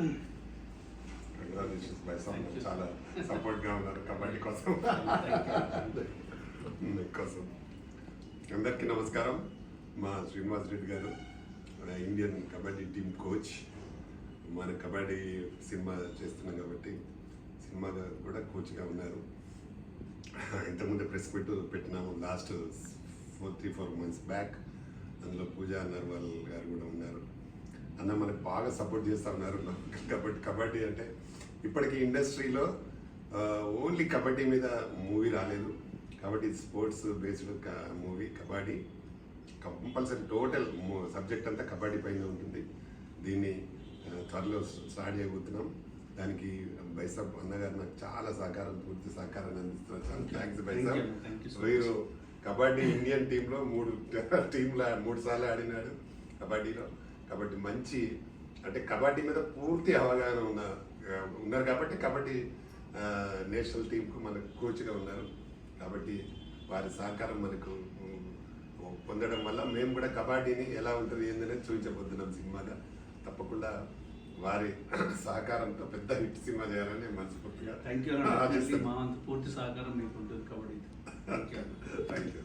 Congratulations బైసామ్, చాలా సపోర్ట్గా ఉన్నారు కబడ్డీ కోసం. కోసం అందరికీ నమస్కారం. మా శ్రీనివాస్ రెడ్డి గారు మన ఇండియన్ కబడ్డీ టీమ్ కోచ్. మన కబడ్డీ సినిమా చేస్తున్నాం కాబట్టి సినిమాగా కూడా కోచ్గా ఉన్నారు. ఇంతకుముందు ప్రెస్ పెట్టినాము లాస్ట్ 3-4 months బ్యాక్. అందులో పూజా నర్వాల్ గారు కూడా ఉన్నారు. అన్న మనకు బాగా సపోర్ట్ చేస్తూ ఉన్నారు. కబడ్డీ అంటే ఇప్పటికీ ఇండస్ట్రీలో ఓన్లీ కబడ్డీ మీద మూవీ రాలేదు కాబట్టి sports based movie kabaddi compulsory total subject అంతా కబడ్డీ పైన ఉంటుంది. దీన్ని త్వరలో స్టార్ట్ చేయబోతున్నాం. దానికి బైసాబ్ అన్నగారు నాకు చాలా పూర్తి సహకారాన్ని అందిస్తున్నారు. చాలా థ్యాంక్స్ బైసాబ్. మీరు కబడ్డీ ఇండియన్ టీంలో 3 సార్లు ఆడినాడు కబడ్డీలో. కాబట్టి మంచి అంటే కబడ్డీ మీద పూర్తి అవగాహన ఉన్నారు కాబట్టి కబడ్డీ నేషనల్ టీంకు మనకు కోచ్గా ఉన్నారు. కాబట్టి వారి సహకారం మనకు పొందడం వల్ల మేము కూడా కబడ్డీని ఎలా ఉంటుంది ఏందనేది చూపించబోతున్నాం సినిమాగా. తప్పకుండా వారి సహకారంతో పెద్ద హిట్ సినిమా చేయాలని మనస్ఫూర్తిగా పూర్తి సహకారం మీకు ఉంటుంది కబడ్డీ. Thank you.